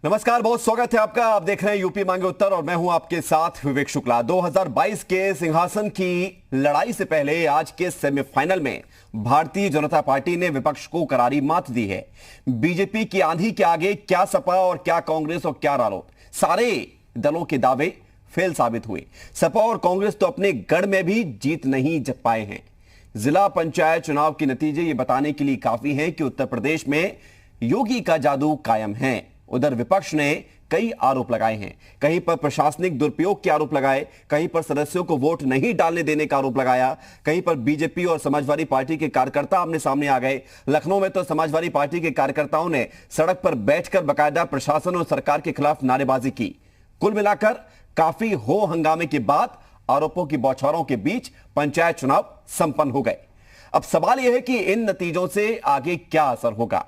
नमस्कार, बहुत स्वागत है आपका। आप देख रहे हैं यूपी मांगे उत्तर और मैं हूं आपके साथ विवेक शुक्ला। 2022 के सिंहासन की लड़ाई से पहले आज के सेमीफाइनल में भारतीय जनता पार्टी ने विपक्ष को करारी मात दी है। बीजेपी की आंधी के आगे क्या सपा और क्या कांग्रेस और क्या रालोद, सारे दलों के दावे फेल साबित हुए। सपा और कांग्रेस तो अपने गढ़ में भी जीत नहीं जप पाए हैं। जिला पंचायत चुनाव के नतीजे ये बताने के लिए काफी हैं कि उत्तर प्रदेश में योगी का जादू कायम है। उधर विपक्ष ने कई आरोप लगाए हैं। कहीं पर प्रशासनिक दुरुपयोग के आरोप लगाए, कहीं पर सदस्यों को वोट नहीं डालने देने का आरोप लगाया, कहीं पर बीजेपी और समाजवादी पार्टी के कार्यकर्ता आमने सामने आ गए। लखनऊ में तो समाजवादी पार्टी के कार्यकर्ताओं ने सड़क पर बैठकर बकायदा प्रशासन और सरकार के खिलाफ नारेबाजी की। कुल मिलाकर काफी हो हंगामे के बाद आरोपों की बौछारों के बीच पंचायत चुनाव संपन्न हो गए। अब सवाल यह है कि इन नतीजों से आगे क्या असर होगा।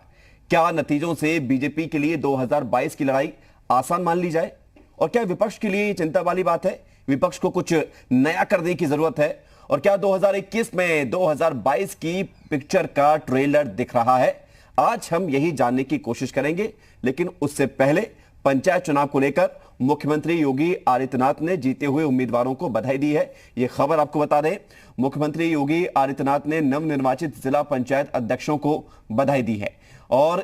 क्या नतीजों से बीजेपी के लिए 2022 की लड़ाई आसान मान ली जाए, और क्या विपक्ष के लिए ये चिंता वाली बात है? विपक्ष को कुछ नया करने की जरूरत है, और क्या 2021 में 2022 की पिक्चर का ट्रेलर दिख रहा है? आज हम यही जानने की कोशिश करेंगे, लेकिन उससे पहले पंचायत चुनाव को लेकर मुख्यमंत्री योगी आदित्यनाथ ने जीते हुए उम्मीदवारों को बधाई दी है। यह खबर आपको बता दें, मुख्यमंत्री योगी आदित्यनाथ ने नवनिर्वाचित जिला पंचायत अध्यक्षों को बधाई दी है और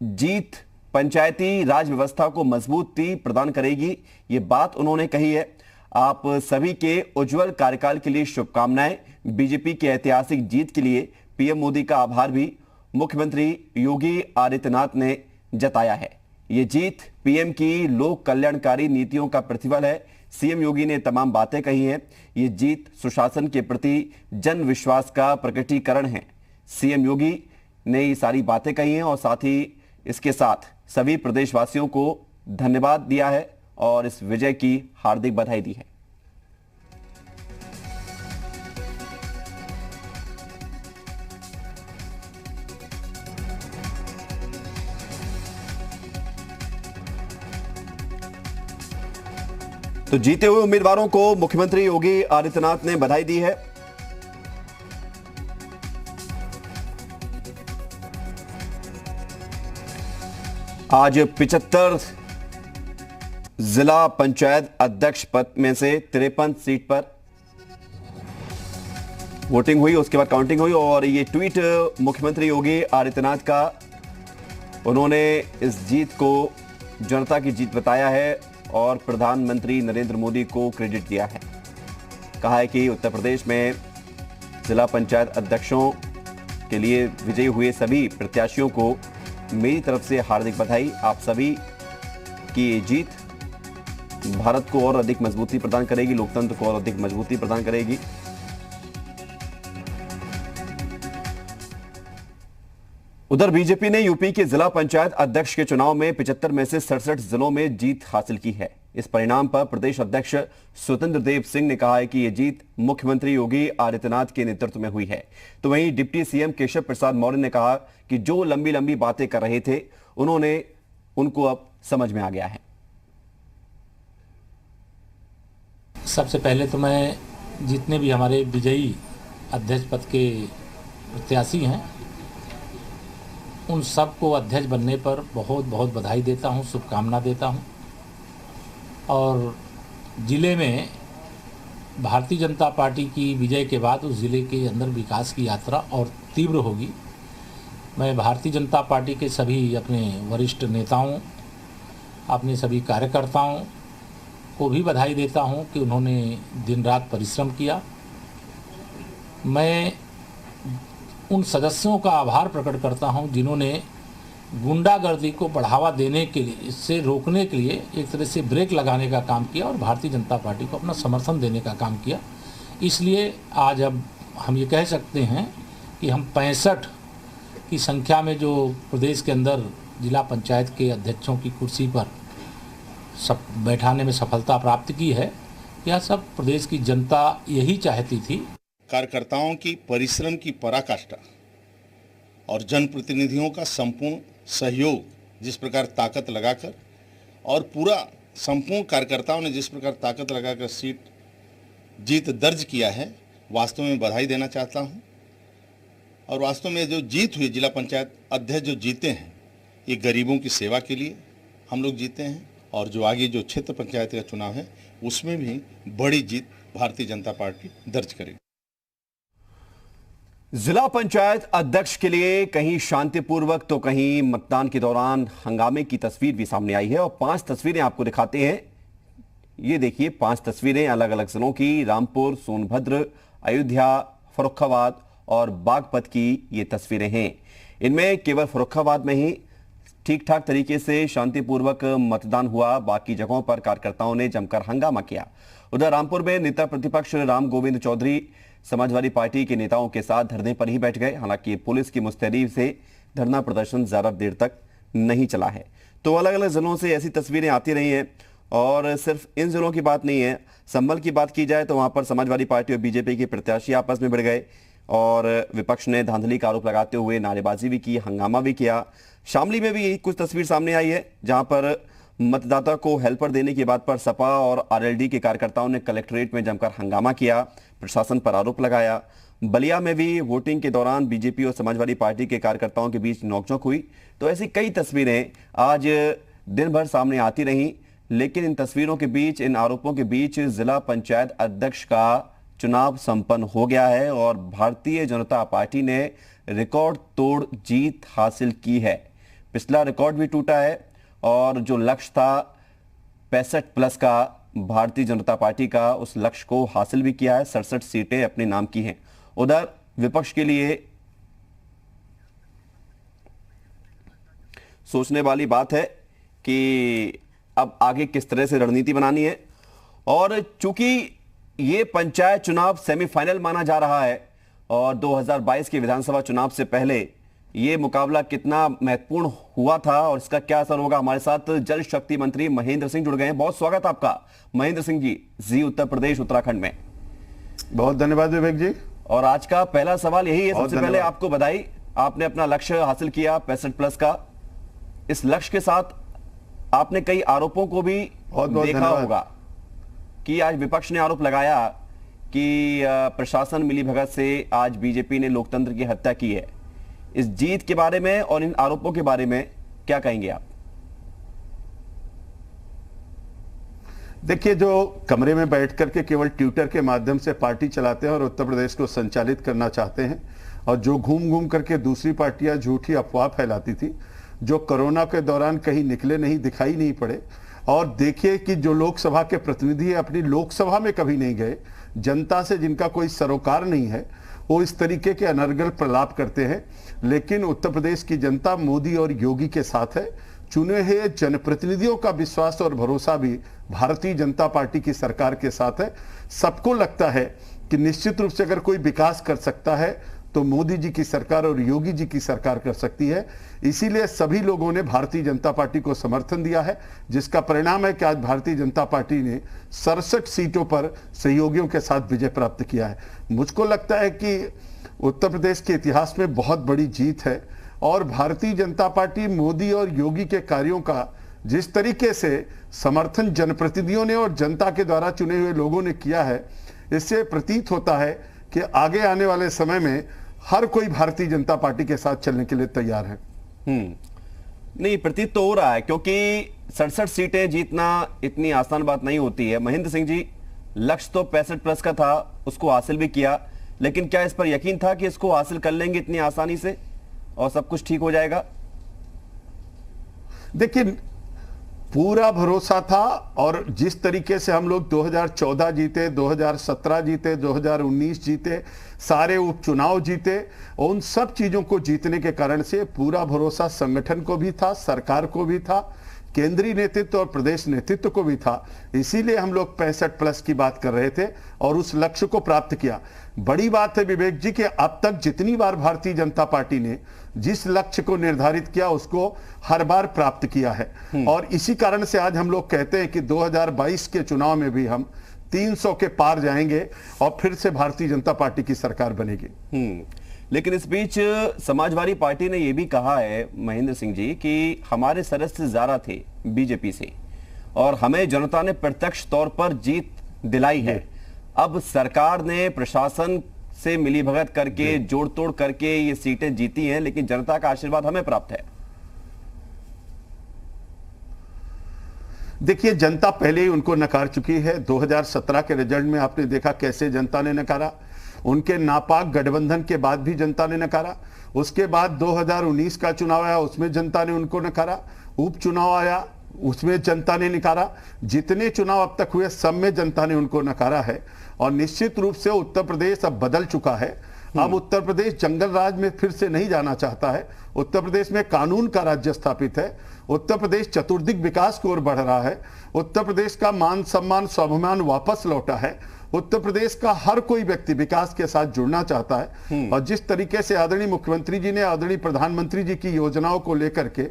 जीत पंचायती राज व्यवस्था को मजबूती प्रदान करेगी, ये बात उन्होंने कही है। आप सभी के उज्जवल कार्यकाल के लिए शुभकामनाएं। बीजेपी की ऐतिहासिक जीत के लिए पीएम मोदी का आभार भी मुख्यमंत्री योगी आदित्यनाथ ने जताया है। ये जीत पीएम की लोक कल्याणकारी नीतियों का प्रतिफल है। सीएम योगी ने तमाम बातें कही हैं। ये जीत सुशासन के प्रति जन विश्वास का प्रकटीकरण है। सीएम योगी ने ये सारी बातें कही हैं और साथ ही इसके साथ सभी प्रदेशवासियों को धन्यवाद दिया है और इस विजय की हार्दिक बधाई दी है। तो जीते हुए उम्मीदवारों को मुख्यमंत्री योगी आदित्यनाथ ने बधाई दी है। आज 75 जिला पंचायत अध्यक्ष पद में से 53 सीट पर वोटिंग हुई, उसके बाद काउंटिंग हुई और ये ट्वीट मुख्यमंत्री योगी आदित्यनाथ का, उन्होंने इस जीत को जनता की जीत बताया है और प्रधानमंत्री नरेंद्र मोदी को क्रेडिट दिया है। कहा है कि उत्तर प्रदेश में जिला पंचायत अध्यक्षों के लिए विजयी हुए सभी प्रत्याशियों को मेरी तरफ से हार्दिक बधाई। आप सभी की ये जीत भारत को और अधिक मजबूती प्रदान करेगी, लोकतंत्र को और अधिक मजबूती प्रदान करेगी। उधर बीजेपी ने यूपी के जिला पंचायत अध्यक्ष के चुनाव में 75 में से 67 जिलों में जीत हासिल की है। इस परिणाम पर प्रदेश अध्यक्ष स्वतंत्र देव सिंह ने कहा है कि यह जीत मुख्यमंत्री योगी आदित्यनाथ के नेतृत्व में हुई है। तो वहीं डिप्टी सीएम केशव प्रसाद मौर्य ने कहा कि जो लंबी लंबी बातें कर रहे थे उनको अब समझ में आ गया है। सबसे पहले तो मैं जितने भी हमारे विजयी अध्यक्ष पद के प्रत्याशी हैं उन सबको अध्यक्ष बनने पर बहुत बहुत बधाई देता हूं, शुभकामना देता हूं। और ज़िले में भारतीय जनता पार्टी की विजय के बाद उस ज़िले के अंदर विकास की यात्रा और तीव्र होगी। मैं भारतीय जनता पार्टी के सभी अपने वरिष्ठ नेताओं, अपने सभी कार्यकर्ताओं को भी बधाई देता हूं कि उन्होंने दिन रात परिश्रम किया। मैं उन सदस्यों का आभार प्रकट करता हूं जिन्होंने गुंडागर्दी को बढ़ावा देने के लिए, इससे रोकने के लिए एक तरह से ब्रेक लगाने का काम किया और भारतीय जनता पार्टी को अपना समर्थन देने का काम किया। इसलिए आज अब हम ये कह सकते हैं कि हम 65 की संख्या में जो प्रदेश के अंदर जिला पंचायत के अध्यक्षों की कुर्सी पर सब बैठाने में सफलता प्राप्त की है, यह सब प्रदेश की जनता यही चाहती थी। कार्यकर्ताओं की परिश्रम की पराकाष्ठा और जनप्रतिनिधियों का संपूर्ण सहयोग, जिस प्रकार ताकत लगाकर और पूरा संपूर्ण कार्यकर्ताओं ने जिस प्रकार ताकत लगाकर जीत दर्ज किया है, वास्तव में बधाई देना चाहता हूं। और वास्तव में जो जीत हुई, जिला पंचायत अध्यक्ष जो जीते हैं, ये गरीबों की सेवा के लिए, हम लोग जीते हैं और जो आगे जो क्षेत्र पंचायत का चुनाव है उसमें भी बड़ी जीत भारतीय जनता पार्टी दर्ज करेगी। जिला पंचायत अध्यक्ष के लिए कहीं शांतिपूर्वक तो कहीं मतदान के दौरान हंगामे की तस्वीर भी सामने आई है और 5 तस्वीरें आपको दिखाते हैं। ये देखिए 5 तस्वीरें अलग अलग जिलों की, रामपुर, सोनभद्र, अयोध्या, फर्रुखाबाद और बागपत की ये तस्वीरें हैं। इनमें केवल फर्रुखाबाद में ही ठीक ठाक तरीके से शांतिपूर्वक मतदान हुआ, बाकी जगहों पर कार्यकर्ताओं ने जमकर हंगामा किया। उधर रामपुर में नेता प्रतिपक्ष राम गोविंद चौधरी समाजवादी पार्टी के नेताओं के साथ धरने पर ही बैठ गए। हालांकि पुलिस की मुस्तैदी से धरना प्रदर्शन ज्यादा देर तक नहीं चला है। तो अलग अलग जिलों से ऐसी तस्वीरें आती रही हैं और सिर्फ इन जिलों की बात नहीं है। संभल की बात की जाए तो वहां पर समाजवादी पार्टी और बीजेपी के प्रत्याशी आपस में भिड़ गए और विपक्ष ने धांधली का आरोप लगाते हुए नारेबाजी भी की, हंगामा भी किया। शामली में भी यही कुछ तस्वीर सामने आई है जहां पर मतदाता को हेल्पर देने की बात पर सपा और आरएलडी के कार्यकर्ताओं ने कलेक्ट्रेट में जमकर हंगामा किया, प्रशासन पर आरोप लगाया। बलिया में भी वोटिंग के दौरान बीजेपी और समाजवादी पार्टी के कार्यकर्ताओं के बीच नोकझोंक हुई। तो ऐसी कई तस्वीरें आज दिन भर सामने आती रहीं, लेकिन इन तस्वीरों के बीच, इन आरोपों के बीच जिला पंचायत अध्यक्ष का चुनाव संपन्न हो गया है और भारतीय जनता पार्टी ने रिकॉर्ड तोड़ जीत हासिल की है। पिछला रिकॉर्ड भी टूटा है और जो लक्ष्य था 65+ का भारतीय जनता पार्टी का, उस लक्ष्य को हासिल भी किया है। 67 सीटें अपने नाम की हैं। उधर विपक्ष के लिए सोचने वाली बात है कि अब आगे किस तरह से रणनीति बनानी है। और चूंकि ये पंचायत चुनाव सेमीफाइनल माना जा रहा है और 2022 के विधानसभा चुनाव से पहले ये मुकाबला कितना महत्वपूर्ण हुआ था और इसका क्या असर होगा, हमारे साथ जल शक्ति मंत्री महेंद्र सिंह जुड़ गए हैं। बहुत स्वागत आपका महेंद्र सिंह जी, जी उत्तर प्रदेश उत्तराखंड में। बहुत धन्यवाद विवेक जी। और आज का पहला सवाल यही है। सबसे पहले आपको बधाई, आपने अपना लक्ष्य हासिल किया 65+ का। इस लक्ष्य के साथ आपने कई आरोपों को भी देखा होगा कि आज विपक्ष ने आरोप लगाया कि प्रशासन मिलीभगत से आज बीजेपी ने लोकतंत्र की हत्या की है। इस जीत के बारे में और इन आरोपों के बारे में क्या कहेंगे आप? देखिए, जो कमरे में बैठ करके केवल ट्विटर के माध्यम से पार्टी चलाते हैं और उत्तर प्रदेश को संचालित करना चाहते हैं और जो घूम घूम करके दूसरी पार्टियां झूठी अफवाह फैलाती थी, जो कोरोना के दौरान कहीं निकले नहीं, दिखाई नहीं पड़े, और देखिए कि जो लोकसभा के प्रतिनिधि अपनी लोकसभा में कभी नहीं गए, जनता से जिनका कोई सरोकार नहीं है, वो इस तरीके के अनर्गल प्रलाप करते हैं। लेकिन उत्तर प्रदेश की जनता मोदी और योगी के साथ है। चुने हुए जनप्रतिनिधियों का विश्वास और भरोसा भी भारतीय जनता पार्टी की सरकार के साथ है। सबको लगता है कि निश्चित रूप से अगर कोई विकास कर सकता है तो मोदी जी की सरकार और योगी जी की सरकार कर सकती है। इसीलिए सभी लोगों ने भारतीय जनता पार्टी को समर्थन दिया है, जिसका परिणाम है कि आज भारतीय जनता पार्टी ने 67 सीटों पर सहयोगियों के साथ विजय प्राप्त किया है। मुझको लगता है कि उत्तर प्रदेश के इतिहास में बहुत बड़ी जीत है और भारतीय जनता पार्टी मोदी और योगी के कार्यों का जिस तरीके से समर्थन जनप्रतिनिधियों ने और जनता के द्वारा चुने हुए लोगों ने किया है, इससे प्रतीत होता है कि आगे आने वाले समय में हर कोई भारतीय जनता पार्टी के साथ चलने के लिए तैयार है। नहीं, प्रतीत तो हो रहा है, क्योंकि 67 सीटें जीतना इतनी आसान बात नहीं होती है। महेंद्र सिंह जी, लक्ष्य तो 65+ का था, उसको हासिल भी किया, लेकिन क्या इस पर यकीन था कि इसको हासिल कर लेंगे इतनी आसानी से और सब कुछ ठीक हो जाएगा? देखिए, पूरा भरोसा था और जिस तरीके से हम लोग 2014 जीते, 2017 जीते, 2019 जीते, सारे उपचुनाव जीते, उन सब चीजों को जीतने के कारण से पूरा भरोसा संगठन को भी था, सरकार को भी था, केंद्रीय नेतृत्व और प्रदेश नेतृत्व को भी था। इसीलिए हम लोग 65+ की बात कर रहे थे और उस लक्ष्य को प्राप्त किया। बड़ी बात है विवेक जी कि अब तक जितनी बार भारतीय जनता पार्टी ने जिस लक्ष्य को निर्धारित किया उसको हर बार प्राप्त किया है और इसी कारण से आज हम लोग कहते हैं कि 2022 के चुनाव में भी हम 300 के पार जाएंगे और फिर से भारतीय जनता पार्टी की सरकार बनेगी। लेकिन इस बीच समाजवादी पार्टी ने यह भी कहा है महेंद्र सिंह जी कि हमारे सदस्य ज्यादा थे बीजेपी से और हमें जनता ने प्रत्यक्ष तौर पर जीत दिलाई है। अब सरकार ने प्रशासन से मिलीभगत करके, जोड़ तोड़ करके ये सीटें जीती हैं, लेकिन जनता का आशीर्वाद हमें प्राप्त है। देखिए, जनता पहले ही उनको नकार चुकी है। 2017 के रिजल्ट में आपने देखा कैसे जनता ने नकारा। उनके नापाक गठबंधन के बाद भी जनता ने नकारा। उसके बाद 2019 का चुनाव आया, उसमें जनता ने उनको नकारा। उपचुनाव आया, उसमें जनता ने नकारा। जितने चुनाव अब तक हुए सब में जनता ने उनको नकारा है। और निश्चित रूप से उत्तर प्रदेश अब बदल चुका है। अब उत्तर प्रदेश जंगल राज में फिर से नहीं जाना चाहता है। उत्तर प्रदेश में कानून का राज्य स्थापित है। उत्तर प्रदेश चतुर्दिक विकास की ओर बढ़ रहा है। उत्तर प्रदेश का मान सम्मान स्वाभिमान वापस लौटा है। उत्तर प्रदेश का हर कोई व्यक्ति विकास के साथ जुड़ना चाहता है। और जिस तरीके से आदरणीय मुख्यमंत्री जी ने आदरणीय प्रधानमंत्री जी की योजनाओं को लेकर के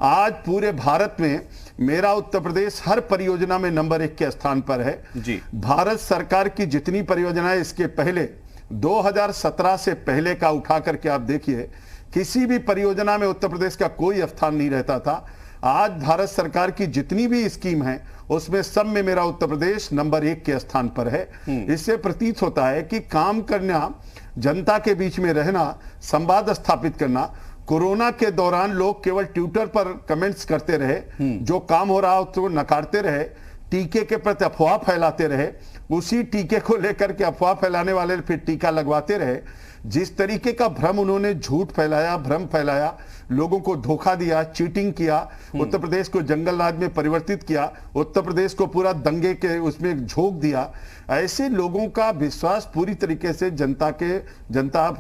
आज पूरे भारत में मेरा उत्तर प्रदेश हर परियोजना में नंबर 1 के स्थान पर है जी। भारत सरकार की जितनी परियोजनाएं इसके पहले 2017 से पहले का उठा करके आप देखिए, किसी भी परियोजना में उत्तर प्रदेश का कोई स्थान नहीं रहता था। आज भारत सरकार की जितनी भी स्कीम है उसमें सब में मेरा उत्तर प्रदेश नंबर 1 के स्थान पर है। इससे प्रतीत होता है कि काम करना, जनता के बीच में रहना, संवाद स्थापित करना। कोरोना के दौरान लोग केवल ट्विटर पर कमेंट्स करते रहे, जो काम हो रहा तो नकारते रहे, टीके के प्रति अफवाह फैलाते रहे, उसी टीके को लेकर के अफवाह फैलाने वाले फिर टीका लगवाते रहे। जिस तरीके का भ्रम उन्होंने झूठ फैलाया, भ्रम फैलाया, लोगों को धोखा दिया, चीटिंग किया, उत्तर प्रदेश को जंगल राज में परिवर्तित किया, उत्तर प्रदेश को पूरा दंगे के उसमें झोंक दिया, ऐसे लोगों का विश्वास पूरी तरीके से जनता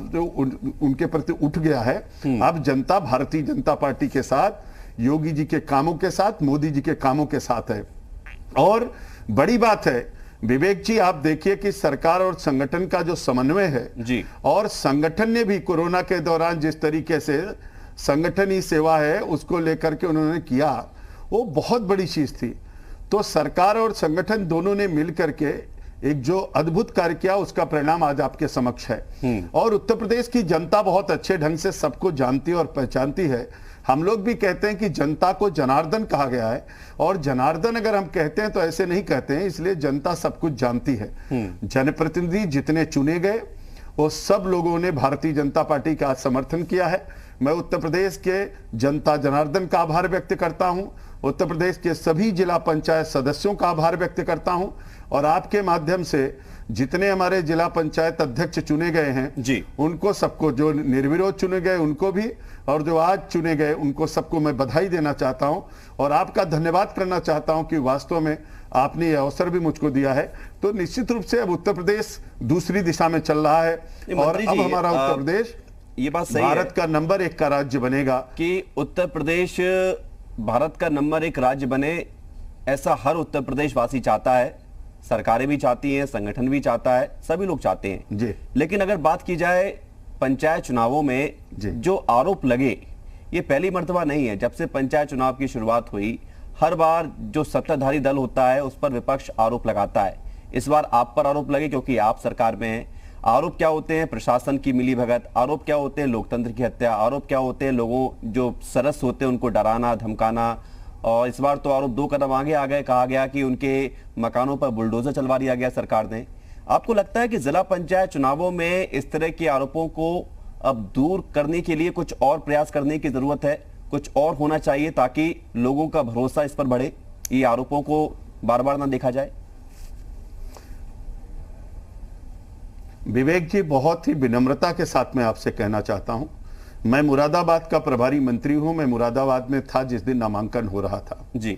जो उनके प्रति उठ गया है। अब जनता भारतीय जनता पार्टी के साथ, योगी जी के कामों के साथ, मोदी जी के कामों के साथ है। और बड़ी बात है विवेक जी, आप देखिए कि सरकार और संगठन का जो समन्वय है जी, और संगठन ने भी कोरोना के दौरान जिस तरीके से संगठन ही सेवा है उसको लेकर के उन्होंने किया, वो बहुत बड़ी चीज थी। तो सरकार और संगठन दोनों ने मिलकर के एक जो अद्भुत कार्य किया, उसका परिणाम आज आपके समक्ष है। और उत्तर प्रदेश की जनता बहुत अच्छे ढंग से सबको जानती और पहचानती है। हम लोग भी कहते हैं कि जनता को जनार्दन कहा गया है, और जनार्दन अगर हम कहते हैं तो ऐसे नहीं कहते हैं, इसलिए जनता सब कुछ जानती है। जनप्रतिनिधि जितने चुने गए वो सब लोगों ने भारतीय जनता पार्टी का समर्थन किया है। मैं उत्तर प्रदेश के जनता जनार्दन का आभार व्यक्त करता हूं, उत्तर प्रदेश के सभी जिला पंचायत सदस्यों का आभार व्यक्त करता हूं, और आपके माध्यम से जितने हमारे जिला पंचायत अध्यक्ष चुने गए हैं जी, उनको सबको, जो निर्विरोध चुने गए उनको भी, और जो आज चुने गए उनको सबको मैं बधाई देना चाहता हूं और आपका धन्यवाद करना चाहता हूं कि वास्तव में आपने ये अवसर भी मुझको दिया है। तो निश्चित रूप से अब उत्तर प्रदेश दूसरी दिशा में चल रहा है, और अब हमारा उत्तर प्रदेश ये बात सही भारत का नंबर 1 का राज्य बनेगा कि उत्तर प्रदेश भारत का नंबर 1 राज्य बने, ऐसा हर उत्तर प्रदेश वासी चाहता है। सरकारें भी चाहती हैं, संगठन भी चाहता है, सभी लोग चाहते हैं जी। लेकिन अगर बात की जाए पंचायत चुनावों में जो आरोप लगे, ये पहली मर्तबा नहीं है। जब से पंचायत चुनाव की शुरुआत हुई, हर बार जो सत्ताधारी दल होता है उस पर विपक्ष आरोप लगाता है। इस बार आप पर आरोप लगे क्योंकि आप सरकार में हैं। आरोप क्या होते हैं? प्रशासन की मिलीभगत। आरोप क्या होते हैं? लोकतंत्र की हत्या। आरोप क्या होते हैं? लोगों जो सरस होते हैं उनको डराना, धमकाना। और इस बार तो आरोप 2 कदम आगे आ गए, कहा गया कि उनके मकानों पर बुलडोजर चलवा दिया गया सरकार ने। आपको लगता है कि जिला पंचायत चुनावों में इस तरह के आरोपों को अब दूर करने के लिए कुछ और प्रयास करने की जरूरत है, कुछ और होना चाहिए ताकि लोगों का भरोसा इस पर बढ़े, ये आरोपों को बार बार ना देखा जाए? विवेक जी, बहुत ही विनम्रता के साथ मैं आपसे कहना चाहता हूं, मैं मुरादाबाद का प्रभारी मंत्री हूं। मैं मुरादाबाद में था जिस दिन नामांकन हो रहा था जी।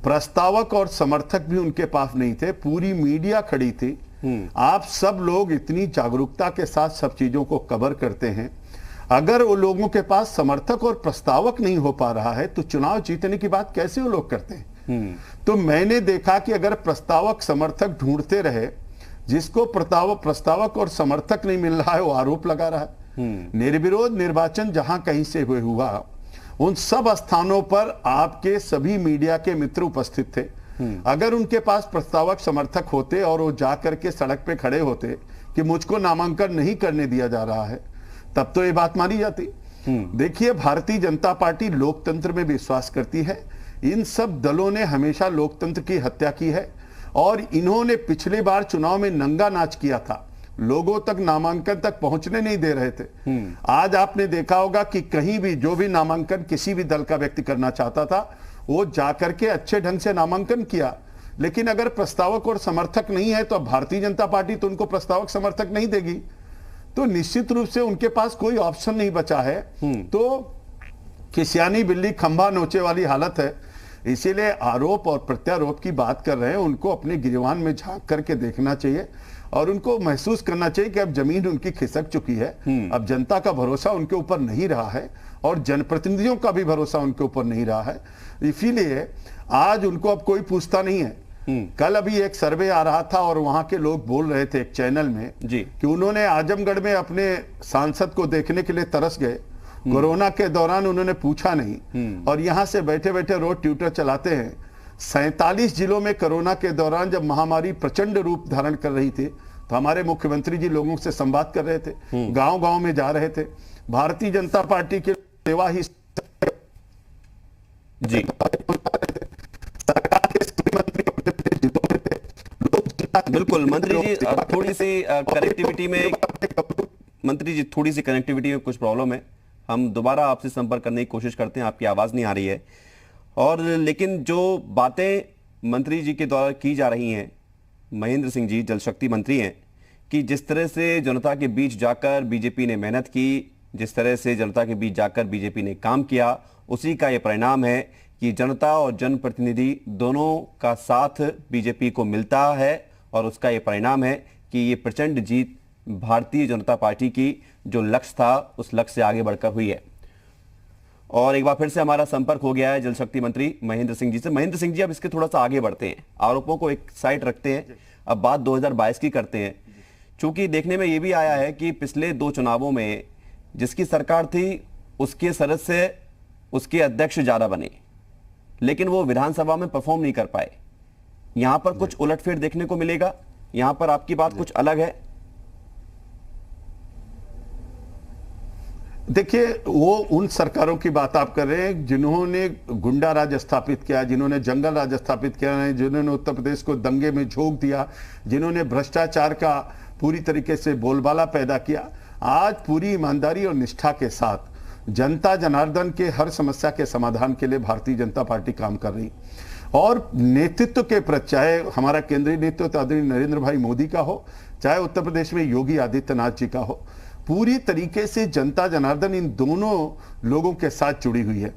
प्रस्तावक और समर्थक भी उनके पास नहीं थे, पूरी मीडिया खड़ी थी। आप सब लोग इतनी जागरूकता के साथ सब चीजों को कवर करते हैं, अगर वो लोगों के पास समर्थक और प्रस्तावक नहीं हो पा रहा है तो चुनाव जीतने की बात कैसे वो लोग करते हैं? तो मैंने देखा कि अगर प्रस्तावक समर्थक ढूंढते रहे, जिसको प्रस्तावक और समर्थक नहीं मिल रहा है वो आरोप लगा रहा है। निर्विरोध निर्वाचन जहां कहीं से हुआ, उन सब स्थानों पर आपके सभी मीडिया के मित्र उपस्थित थे। अगर उनके पास प्रस्तावक समर्थक होते और वो जाकर के सड़क पे खड़े होते कि मुझको नामांकन नहीं करने दिया जा रहा है, तब तो ये बात मानी जाती। देखिए, भारतीय जनता पार्टी लोकतंत्र में विश्वास करती है। इन सब दलों ने हमेशा लोकतंत्र की हत्या की है, और इन्होंने पिछली बार चुनाव में नंगा नाच किया था, लोगों तक नामांकन तक पहुंचने नहीं दे रहे थे। आज आपने देखा होगा कि कहीं भी जो भी नामांकन किसी भी दल का व्यक्ति करना चाहता था, वो जाकर के अच्छे ढंग से नामांकन किया। लेकिन अगर प्रस्तावक और समर्थक नहीं है तो भारतीय जनता पार्टी तो उनको प्रस्तावक समर्थक नहीं देगी, तो निश्चित रूप से उनके पास कोई ऑप्शन नहीं बचा है। तो किसियानी बिल्ली खंभा नोचे वाली हालत है। इसीलिए आरोप और प्रत्यारोप की बात कर रहे हैं, उनको अपने गिरवान में झांक करके देखना चाहिए और उनको महसूस करना चाहिए कि अब जमीन उनकी खिसक चुकी है। अब जनता का भरोसा उनके ऊपर नहीं रहा है और जनप्रतिनिधियों का भी भरोसा उनके ऊपर नहीं रहा है। इसीलिए आज उनको अब कोई पूछता नहीं है। कल अभी एक सर्वे आ रहा था और वहां के लोग बोल रहे थे एक चैनल में जी कि उन्होंने आजमगढ़ में अपने सांसद को देखने के लिए तरस गए, कोरोना के दौरान उन्होंने पूछा नहीं और यहां से बैठे बैठे रोज ट्विटर चलाते हैं। 47 जिलों में कोरोना के दौरान जब महामारी प्रचंड रूप धारण कर रही थी तो हमारे मुख्यमंत्री जी लोगों से संवाद कर रहे थे, गांव गांव में जा रहे थे। भारतीय जनता पार्टी की सेवा ही जी सरकार के सभी मंत्री अपने जिलों में थे। बिल्कुल मंत्री जी, थोड़ी सी कनेक्टिविटी में कुछ प्रॉब्लम है। हम दोबारा आपसे संपर्क करने की कोशिश करते हैं, आपकी आवाज नहीं आ रही है। और लेकिन जो बातें मंत्री जी के द्वारा की जा रही हैं, महेंद्र सिंह जी जल शक्ति मंत्री हैं, कि जिस तरह से जनता के बीच जाकर बीजेपी ने मेहनत की, जिस तरह से जनता के बीच जाकर बीजेपी ने काम किया, उसी का ये परिणाम है कि जनता और जनप्रतिनिधि दोनों का साथ बीजेपी को मिलता है और उसका ये परिणाम है कि ये प्रचंड जीत भारतीय जनता पार्टी की जो लक्ष्य था उस लक्ष्य से आगे बढ़कर हुई है। और एक बार फिर से हमारा संपर्क हो गया है जल शक्ति मंत्री महेंद्र सिंह जी से। महेंद्र सिंह जी, अब इसके थोड़ा सा आगे बढ़ते हैं, आरोपों को एक साइड रखते हैं, अब बात 2022 की करते हैं। चूंकि देखने में यह भी आया है कि पिछले 2 चुनावों में जिसकी सरकार थी उसके सदस्य, उसके अध्यक्ष ज्यादा बने, लेकिन वो विधानसभा में परफॉर्म नहीं कर पाए। यहां पर कुछ उलटफेर देखने को मिलेगा, यहां पर आपकी बात कुछ अलग है। देखिए, वो उन सरकारों की बात आप कर रहे हैं जिन्होंने गुंडा राज स्थापित किया, जिन्होंने जंगल राज स्थापित किया, जिन्होंने उत्तर प्रदेश को दंगे में झोंक दिया, जिन्होंने भ्रष्टाचार का पूरी तरीके से बोलबाला पैदा किया। आज पूरी ईमानदारी और निष्ठा के साथ जनता जनार्दन के हर समस्या के समाधान के लिए भारतीय जनता पार्टी काम कर रही और नेतृत्व के प्रति, चाहे हमारा केंद्रीय नेतृत्व आदरणीय नरेंद्र भाई मोदी का हो, चाहे उत्तर प्रदेश में योगी आदित्यनाथ जी का हो, पूरी तरीके से जनता जनार्दन इन दोनों लोगों के साथ जुड़ी हुई है।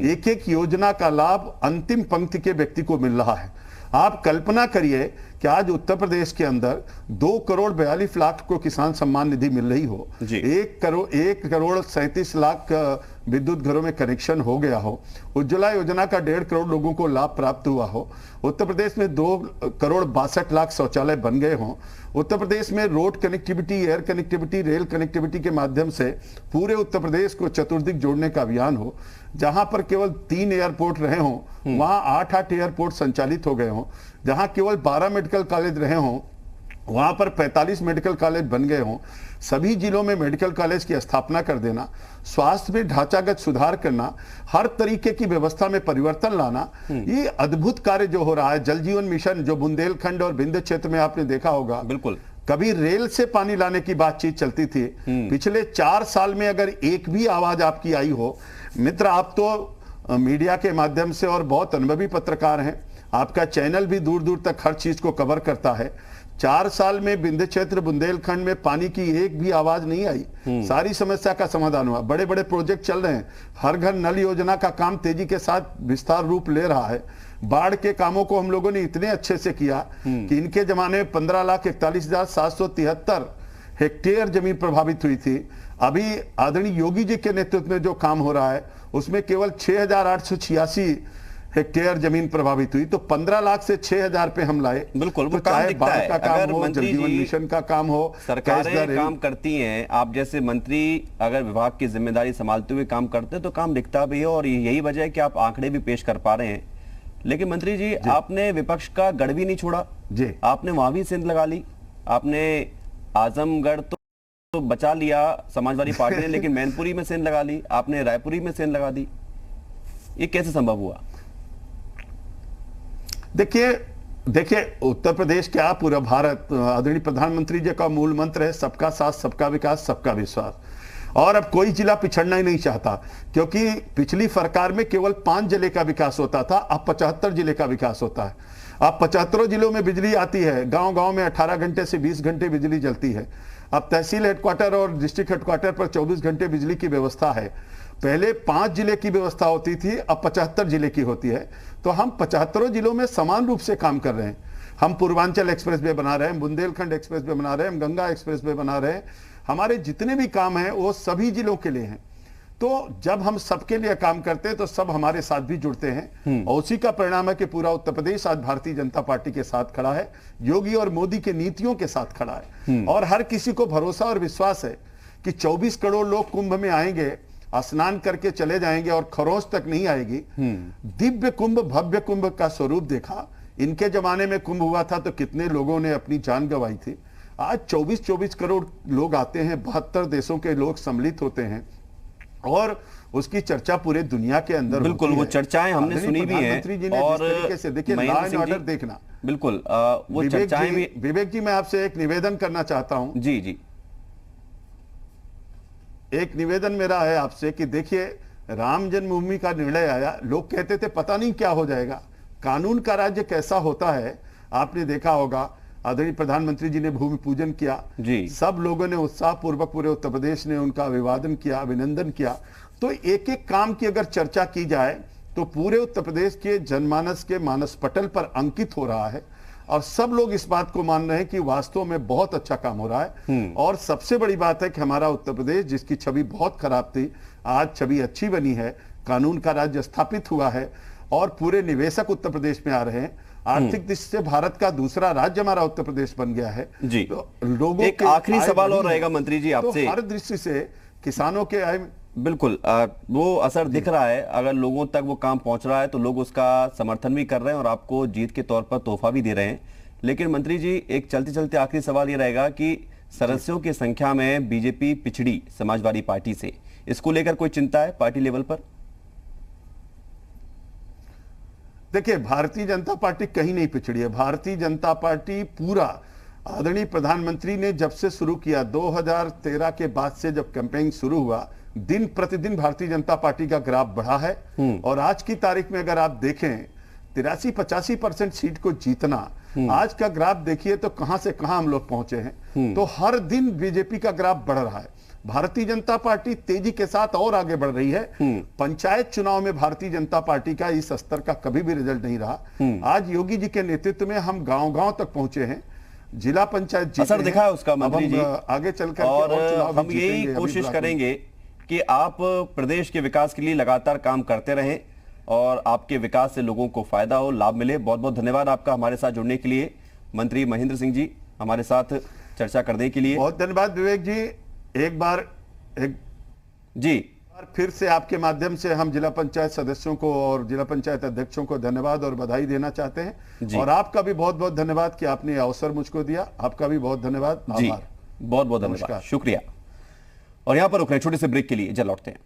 एक एक योजना का लाभ अंतिम पंक्ति के व्यक्ति को मिल रहा है। आप कल्पना करिए कि आज उत्तर प्रदेश के अंदर 2,42,00,000 को किसान सम्मान निधि मिल रही हो, 1,37,00,000 विद्युत घरों में कनेक्शन हो गया हो, उज्ज्वला योजना का 1.5 करोड़ लोगों को लाभ प्राप्त हुआ हो, उत्तर प्रदेश में 2,62,00,000 शौचालय बन गए हों, उत्तर प्रदेश में road connectivity, air connectivity, rail connectivity के माध्यम से पूरे उत्तर प्रदेश को चतुर्दिक जोड़ने का अभियान हो, जहां पर केवल 3 एयरपोर्ट रहे हों वहां 8 एयरपोर्ट संचालित हो गए हों, जहां केवल 12 मेडिकल कॉलेज रहे हों वहां पर 45 मेडिकल कॉलेज बन गए हों, सभी जिलों में मेडिकल कॉलेज की स्थापना कर देना, स्वास्थ्य में ढांचागत सुधार करना, हर तरीके की व्यवस्था में परिवर्तन लाना, ये अद्भुत कार्य जो हो रहा है। जल जीवन मिशन जो बुंदेलखंड और विंध्य क्षेत्र में आपने देखा होगा, बिल्कुल कभी रेल से पानी लाने की बातचीत चलती थी, पिछले 4 साल में अगर एक भी आवाज आपकी आई हो, मित्र आप तो मीडिया के माध्यम से और बहुत अनुभवी पत्रकार हैं, आपका चैनल भी दूर दूर तक हर चीज को कवर करता है। 4 साल में विंध्य क्षेत्र बुंदेलखंड में पानी की एक भी आवाज नहीं आई, सारी समस्या का समाधान हुआ। बड़े बड़े प्रोजेक्ट चल रहे हैं, हर घर नल योजना का काम तेजी के साथ विस्तार रूप ले रहा है। बाढ़ के कामों को हम लोगों ने इतने अच्छे से किया कि इनके जमाने में 15,41,773 हेक्टेयर जमीन प्रभावित हुई थी। अभी आदरणीय योगी जी के नेतृत्व में जो काम हो रहा है उसमें केवल 6,886 हेक्टेयर जमीन प्रभावित हुई, तो 15 लाख से 6,000 पे हम लाए। बिल्कुल, तो चाहे बाढ़ का काम हो, जल जीवन मिशन का काम हो, सरकारें काम करती हैं, आप जैसे मंत्री अगर विभाग की जिम्मेदारी संभालते हुए काम करते हैं तो काम दिखता भी है और यही वजह है कि आप आंकड़े भी पेश कर पा रहे हैं। लेकिन मंत्री जी, आपने विपक्ष का गढ़ भी नहीं छोड़ा जी, आपने वहां भी सेंध लगा ली। आपने आजमगढ़ तो बचा लिया समाजवादी पार्टी ने, लेकिन मैनपुरी में सेंध लगा ली, आपने रायपुरी में सेंध लगा दी। ये कैसे संभव हुआ? देखिए उत्तर प्रदेश क्या पूरा भारत, आदरणीय प्रधानमंत्री जी का मूल मंत्र है सबका साथ, सबका विकास, सबका विश्वास। और अब कोई जिला पिछड़ना ही नहीं चाहता, क्योंकि पिछली सरकार में केवल 5 जिले का विकास होता था, अब 75 जिले का विकास होता है। अब 75 जिलों में बिजली आती है, गांव गांव में 18 घंटे से 20 घंटे बिजली जलती है। अब तहसील हेडक्वार्टर और डिस्ट्रिक्ट हेडक्वार्टर पर 24 घंटे बिजली की व्यवस्था है। पहले 5 जिले की व्यवस्था होती थी, अब 75 जिले की होती है। तो हम 75 जिलों में समान रूप से काम कर रहे हैं। हम पूर्वांचल एक्सप्रेस वे बना रहे हैं, बुंदेलखंड एक्सप्रेस वे बना रहे हैं, गंगा एक्सप्रेस वे बना रहे हैं। हमारे जितने भी काम हैं वो सभी जिलों के लिए हैं। तो जब हम सबके लिए काम करते हैं तो सब हमारे साथ भी जुड़ते हैं, और उसी का परिणाम है कि पूरा उत्तर प्रदेश आज भारतीय जनता पार्टी के साथ खड़ा है, योगी और मोदी के नीतियों के साथ खड़ा है। और हर किसी को भरोसा और विश्वास है कि 24 करोड़ लोग कुंभ में आएंगे, स्नान करके चले जाएंगे और खरोंच तक नहीं आएगी। दिव्य कुंभ, भव्य कुंभ का स्वरूप देखा। इनके जमाने में कुंभ हुआ था तो कितने लोगों ने अपनी जान गंवाई थी। आज 24 करोड़ लोग आते हैं, 72 देशों के लोग सम्मिलित होते हैं, और उसकी चर्चा पूरे दुनिया के अंदर बिल्कुल वो चर्चाएं हमने सुनी भी हैं। और तरीके से देखिए, लॉ एंड ऑर्डर देखना, बिल्कुल वो चर्चाएं भी। विवेक जी, मैं आपसे एक निवेदन करना चाहता हूं। जी जी, एक निवेदन मेरा है आपसे कि देखिए, राम जन्मभूमि का निर्णय आया, लोग कहते थे पता नहीं क्या हो जाएगा, कानून का राज्य कैसा होता है। आपने देखा होगा, आदरणीय प्रधानमंत्री जी ने भूमि पूजन किया जी। सब लोगों ने उत्साह पूर्वक, पूरे उत्तर प्रदेश ने उनका अभिवादन किया, अभिनंदन किया। तो एक एक काम की अगर चर्चा की जाए तो पूरे उत्तर प्रदेश के जनमानस के मानस पटल पर अंकित हो रहा है, और सब लोग इस बात को मान रहे हैं कि वास्तव में बहुत अच्छा काम हो रहा है। और सबसे बड़ी बात है कि हमारा उत्तर प्रदेश, जिसकी छवि बहुत खराब थी, आज छवि अच्छी बनी है, कानून का राज्य स्थापित हुआ है, और पूरे निवेशक उत्तर प्रदेश में आ रहे हैं। आर्थिक दृष्टि से भारत का दूसरा राज्य हमारा उत्तर प्रदेश बन गया है जी। तो लोगों एक आखिरी सवाल और रहेगा मंत्री जी आपसे। तो हर दृष्टि से किसानों के आय, बिल्कुल वो असर दिख रहा है। अगर लोगों तक वो काम पहुंच रहा है तो लोग उसका समर्थन भी कर रहे हैं और आपको जीत के तौर पर तोहफा भी दे रहे हैं। लेकिन मंत्री जी, एक चलते चलते आखिरी सवाल ये रहेगा कि सदस्यों की संख्या में बीजेपी पिछड़ी समाजवादी पार्टी से, इसको लेकर कोई चिंता है पार्टी लेवल पर? देखिए, भारतीय जनता पार्टी कहीं नहीं पिछड़ी है। भारतीय जनता पार्टी पूरा, आदरणीय प्रधानमंत्री ने जब से शुरू किया, 2013 के बाद से जब कैंपेन शुरू हुआ, दिन प्रतिदिन भारतीय जनता पार्टी का ग्राफ बढ़ा है। और आज की तारीख में अगर आप देखें, 83-85% सीट को जीतना, आज का ग्राफ देखिए तो कहां से कहां हम लोग पहुंचे हैं। तो हर दिन बीजेपी का ग्राफ बढ़ रहा है। भारतीय जनता पार्टी तेजी के साथ और आगे बढ़ रही है। पंचायत चुनाव में भारतीय जनता पार्टी का इस स्तर का कभी भी रिजल्ट नहीं रहा। आज योगी जी के नेतृत्व में हम गांव-गांव तक पहुंचे हैं, जिला पंचायत असर दिखा है उसका मंत्री जी। आगे चलकर और हम यही कोशिश करेंगे कि आप प्रदेश के विकास के लिए लगातार काम करते रहें और आपके विकास से लोगों को फायदा हो, लाभ मिले। बहुत बहुत धन्यवाद आपका हमारे साथ जुड़ने के लिए, मंत्री महेंद्र सिंह जी, हमारे साथ चर्चा करने के लिए। बहुत धन्यवाद विवेक जी। एक बार फिर से आपके माध्यम से हम जिला पंचायत सदस्यों को और जिला पंचायत अध्यक्षों को धन्यवाद और बधाई देना चाहते हैं। और आपका भी बहुत बहुत धन्यवाद कि आपने अवसर मुझको दिया। आपका भी बहुत धन्यवाद, आभार, बहुत बहुत धन्यवाद, शुक्रिया। और यहां पर रुक रहे छोटे से ब्रेक के लिए, जल्द लौटते हैं।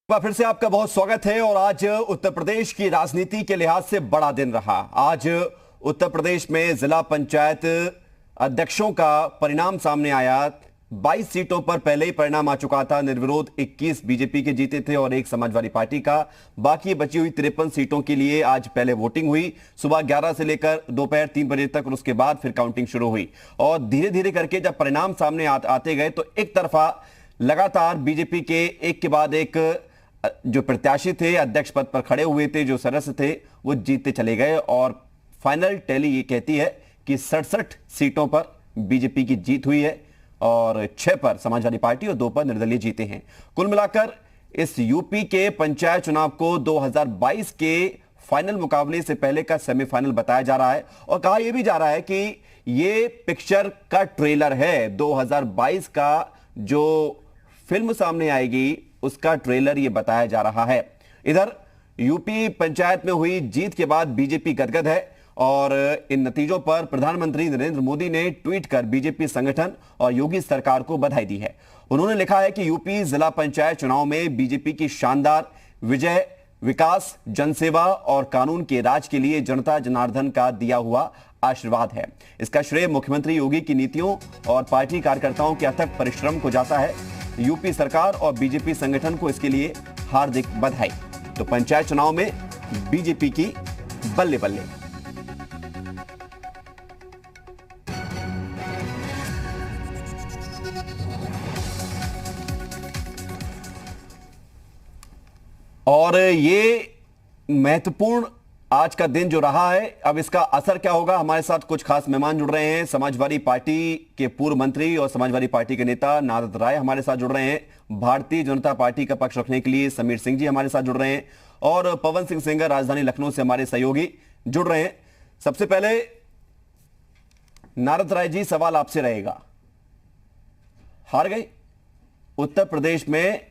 फिर से आपका बहुत स्वागत है। और आज उत्तर प्रदेश की राजनीति के लिहाज से बड़ा दिन रहा। आज उत्तर प्रदेश में जिला पंचायत अध्यक्षों का परिणाम सामने आया। 22 सीटों पर पहले ही परिणाम आ चुका था। निर्विरोध 21 बीजेपी के जीते थे और 1 समाजवादी पार्टी का। बाकी बची हुई 53 सीटों के लिए आज पहले वोटिंग हुई, सुबह 11 से लेकर दोपहर 3 बजे तक, और उसके बाद फिर काउंटिंग शुरू हुई। और धीरे धीरे करके जब परिणाम सामने आते गए तो एक तरफा लगातार बीजेपी के एक के बाद एक जो प्रत्याशी थे, अध्यक्ष पद पर खड़े हुए थे, जो सदस्य थे, वो जीतते चले गए और फाइनल टैली ये कहती है कि 67 सीटों पर बीजेपी की जीत हुई है और 6 पर समाजवादी पार्टी और 2 पर निर्दलीय जीते हैं। कुल मिलाकर इस यूपी के पंचायत चुनाव को 2022 के फाइनल मुकाबले से पहले का सेमीफाइनल बताया जा रहा है और कहा यह भी जा रहा है कि ये पिक्चर का ट्रेलर है। 2022 का जो फिल्म सामने आएगी उसका ट्रेलर ये बताया जा रहा है। इधर यूपी पंचायत में हुई जीत के बाद बीजेपी गदगद है और इन नतीजों पर प्रधानमंत्री नरेंद्र मोदी ने ट्वीट कर बीजेपी संगठन और योगी सरकार को बधाई दी है। उन्होंने लिखा है कि यूपी जिला पंचायत चुनाव में बीजेपी की शानदार विजय विकास, जनसेवा और कानून के राज के लिए जनता जनार्दन का दिया हुआ आशीर्वाद है। इसका श्रेय मुख्यमंत्री योगी की नीतियों और पार्टी कार्यकर्ताओं के अथक परिश्रम को जाता है। यूपी सरकार और बीजेपी संगठन को इसके लिए हार्दिक बधाई। तो पंचायत चुनाव में बीजेपी की बल्ले बल्ले। और ये महत्वपूर्ण आज का दिन जो रहा है, अब इसका असर क्या होगा। हमारे साथ कुछ खास मेहमान जुड़ रहे हैं। समाजवादी पार्टी के पूर्व मंत्री और समाजवादी पार्टी के नेता नारद राय हमारे साथ जुड़ रहे हैं। भारतीय जनता पार्टी का पक्ष रखने के लिए समीर सिंह जी हमारे साथ जुड़ रहे हैं और पवन सिंह सेंगर राजधानी लखनऊ से हमारे सहयोगी जुड़ रहे हैं। सबसे पहले नारद राय जी, सवाल आपसे रहेगा। हार गए उत्तर प्रदेश में,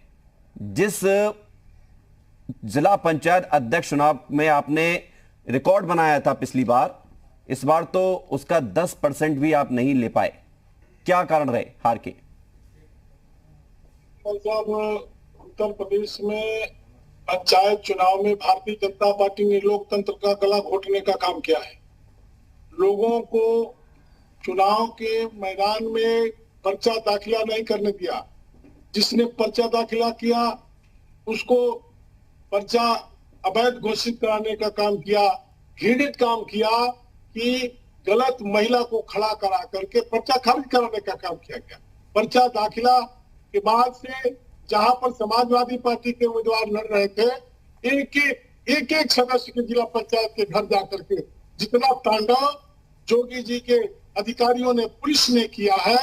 जिस जिला पंचायत अध्यक्ष चुनाव में आपने रिकॉर्ड बनाया था पिछली बार, इस बार तो उसका 10% भी आप नहीं ले पाए। क्या कारण रहे हार के? उत्तर प्रदेश में पंचायत चुनाव में भारतीय जनता पार्टी ने लोकतंत्र का गला घोटने का काम किया है। लोगों को चुनाव के मैदान में पर्चा दाखिला नहीं करने दिया। जिसने पर्चा दाखिला किया उसको पर्चा अवैध घोषित कराने का काम किया। घृणित काम किया कि गलत महिला को खड़ा करा करके पर्चा खारिज कराने का काम किया गया। पर्चा दाखिला के बाद से जहां पर समाजवादी पार्टी के उम्मीदवार लड़ रहे थे, एक एक सदस्य के जिला पंचायत के घर जाकर के जितना तांडव जोगी जी के अधिकारियों ने, पुलिस ने किया है,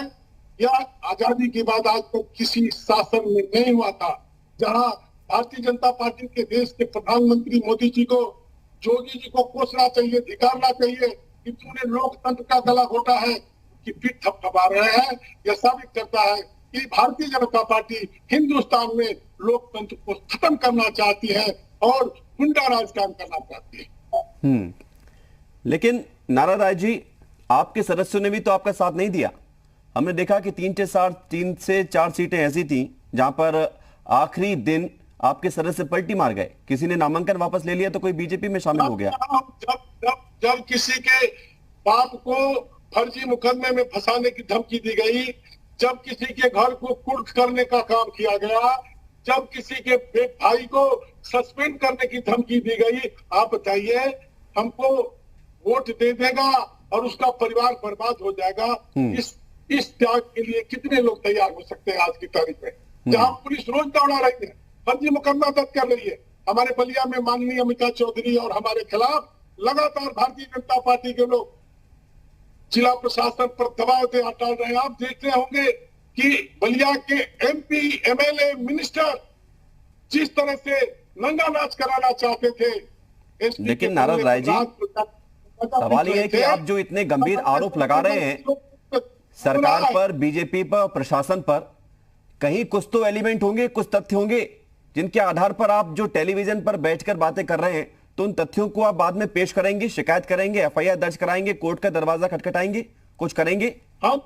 या आजादी के बाद आज तक किसी शासन में नहीं हुआ था। जहां भारतीय जनता पार्टी के देश के प्रधानमंत्री मोदी जी को, जोगी जी को कोसना चाहिए, धिकारना चाहिए कि तूने लोकतंत्र का गला घोटा है, कि पीठ थपथपा रहे हैं। यह साबित करता है कि भारतीय जनता पार्टी हिंदुस्तान में लोकतंत्र को खत्म करना चाहती है और गुंडा राज काम करना चाहती है। लेकिन नारद राय जी, आपके सदस्यों ने भी तो आपका साथ नहीं दिया। हमने देखा कि 3 से 4 सीटें ऐसी थी जहां पर आखिरी दिन आपके सदस्य पलटी मार गए। किसी ने नामांकन वापस ले लिया तो कोई बीजेपी में शामिल हो गया। जब किसी के बाप को फर्जी मुकदमे में फंसाने की धमकी दी गई, जब किसी के घर को कुर्क करने का काम किया गया, जब किसी के भाई को सस्पेंड करने की धमकी दी गई, आप बताइए हमको वोट दे देगा और उसका परिवार बर्बाद हो जाएगा। इस त्याग के लिए कितने लोग तैयार हो सकते हैं आज की तारीख में? जहां पुलिस रोज दौड़ा रही है, फर्जी मुकदमा दर्ज कर रही है। हमारे बलिया में माननीय अमिता चौधरी और हमारे खिलाफ लगातार भारतीय जनता पार्टी के लोग जिला प्रशासन पर दबाव डाल रहे हैं। आप देखते होंगे कि बलिया के MP, MLA, मिनिस्टर जिस तरह से नंगा नाच कराना चाहते थे। लेकिन नारद राय जी, सवाल यह है कि आप जो इतने गंभीर आरोप लगा रहे हैं सरकार पर, बीजेपी पर, प्रशासन पर, कहीं कुछ तो एलिमेंट होंगे, कुछ तथ्य होंगे जिनके आधार पर आप जो टेलीविजन पर बैठकर बातें कर रहे हैं, तो उन तथ्यों को आप बाद में पेश करेंगे, शिकायत करेंगे, FIR दर्ज कराएंगे, कोर्ट का दरवाजा खटखटाएंगे, कुछ करेंगे? हम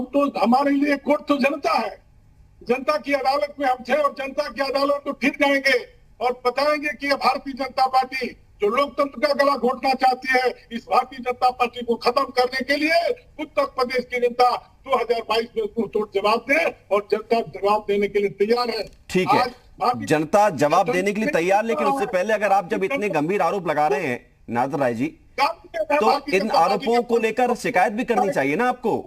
तो, हमारे लिए कोर्ट तो जनता है। जनता की अदालत में हम थे और जनता की अदालत को फिर जाएंगे और बताएंगे कि भारतीय जनता पार्टी जो लोकतंत्र का गला घोटना चाहती है, इस भारतीय जनता पार्टी को खत्म करने के लिए उत्तर प्रदेश की जनता 2022 में मुंह तोड़ जवाब दे और जनता जवाब देने के लिए तैयार है। ठीक है, जनता जवाब देने के लिए तैयार, लेकिन उससे पहले अगर आप जब इतने गंभीर आरोप लगा रहे हैं नारद राय जी, तो इन आरोपों को लेकर शिकायत भी करनी चाहिए ना आपको,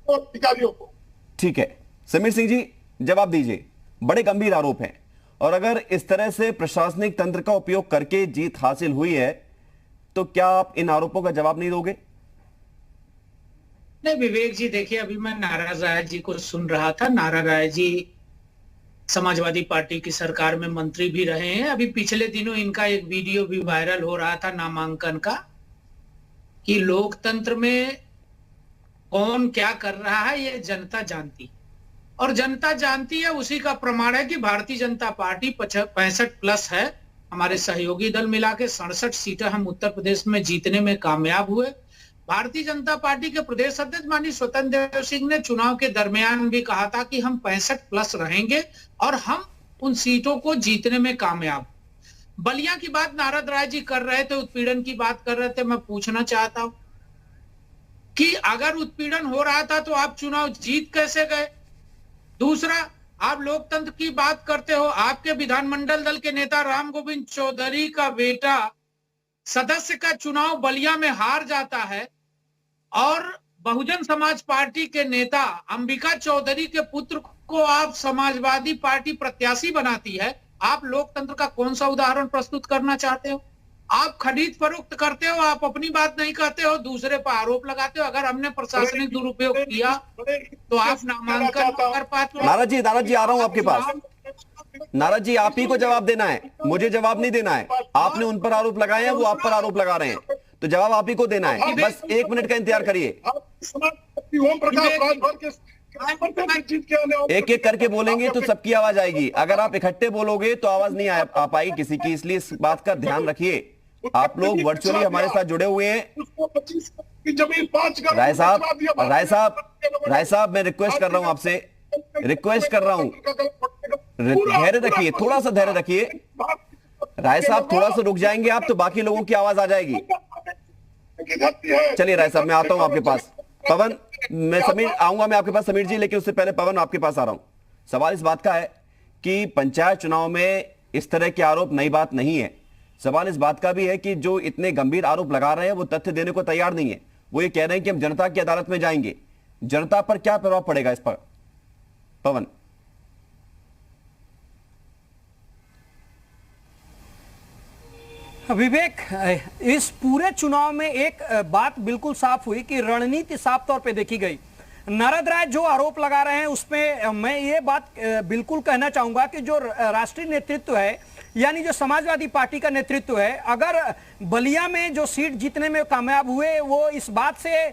अधिकारियों को। ठीक है, समीर सिंह जी जवाब दीजिए। बड़े गंभीर आरोप हैं और अगर इस तरह से प्रशासनिक तंत्र का उपयोग करके जीत हासिल हुई है तो क्या आप इन आरोपों का जवाब नहीं दोगे? नहीं विवेक जी, देखिए अभी मैं नारायण राय जी को सुन रहा था। नारायण राय जी समाजवादी पार्टी की सरकार में मंत्री भी रहे हैं। अभी पिछले दिनों इनका एक वीडियो भी वायरल हो रहा था नामांकन का, कि लोकतंत्र में कौन क्या कर रहा है ये जनता जानती, और जनता जानती है। उसी का प्रमाण है कि भारतीय जनता पार्टी 65+ है। हमारे सहयोगी दल मिला के 67 सीटें हम उत्तर प्रदेश में जीतने में कामयाब हुए। भारतीय जनता पार्टी के प्रदेश अध्यक्ष माननीय स्वतंत्र देव सिंह ने चुनाव के दरमियान भी कहा था कि हम 65+ रहेंगे और हम उन सीटों को जीतने में कामयाब। बलिया की बात नारद राय जी कर रहे थे, उत्पीड़न की बात कर रहे थे। मैं पूछना चाहता हूं कि अगर उत्पीड़न हो रहा था तो आप चुनाव जीत कैसे गए? दूसरा, आप लोकतंत्र की बात करते हो, आपके विधानमंडल दल के नेता राम गोविंद चौधरी का बेटा सदस्य का चुनाव बलिया में हार जाता है और बहुजन समाज पार्टी के नेता अंबिका चौधरी के पुत्र को आप समाजवादी पार्टी प्रत्याशी बनाती है। आप लोकतंत्र का कौन सा उदाहरण प्रस्तुत करना चाहते हो? आप खरीद फरोख्त करते हो, आप अपनी बात नहीं करते हो, दूसरे पर आरोप लगाते हो। अगर हमने प्रशासनिक दुरुपयोग किया तो आप नामांकन कर पाते हो। नारद जी आ रहा हूं आपके पास। नारद जी, आप ही को जवाब देना है, मुझे जवाब नहीं देना है। आपने उन पर आरोप लगाए हैं, वो आप पर आरोप लगा रहे हैं, तो जवाब आप ही को देना है। बस 1 मिनट का इंतजार करिए। एक एक करके बोलेंगे तो सबकी आवाज आएगी। अगर आप इकट्ठे बोलोगे तो आवाज नहीं आ पाएगी किसी की, इसलिए इस बात का ध्यान रखिए। आप लोग वर्चुअली हमारे साथ जुड़े हुए हैं। राय साहब मैं रिक्वेस्ट कर रहा हूं आपसे, रिक्वेस्ट कर रहा हूं, धैर्य रखिए, थोड़ा सा धैर्य रखिए। राय साहब थोड़ा सा रुक जाएंगे आप तो बाकी लोगों की आवाज आ जाएगी। चलिए राय साहब, मैं आता हूं आपके पास। पवन, मैं समीर आऊंगा, मैं आपके पास समीर जी, लेकिन उससे पहले पवन आपके पास आ रहा हूं। सवाल इस बात का है कि पंचायत चुनाव में इस तरह के आरोप नई बात नहीं है। सवाल इस बात का भी है कि जो इतने गंभीर आरोप लगा रहे हैं वो तथ्य देने को तैयार नहीं है। वो ये कह रहे हैं कि हम जनता की अदालत में जाएंगे। जनता पर क्या प्रभाव पड़ेगा इस पर? पवन। विवेक, इस पूरे चुनाव में एक बात बिल्कुल साफ हुई कि रणनीति साफ तौर पे देखी गई। नारद राय जो आरोप लगा रहे हैं उसमें मैं ये बात बिल्कुल कहना चाहूंगा कि जो राष्ट्रीय नेतृत्व है, यानी जो समाजवादी पार्टी का नेतृत्व है, अगर बलिया में जो सीट जीतने में कामयाब हुए, वो इस बात से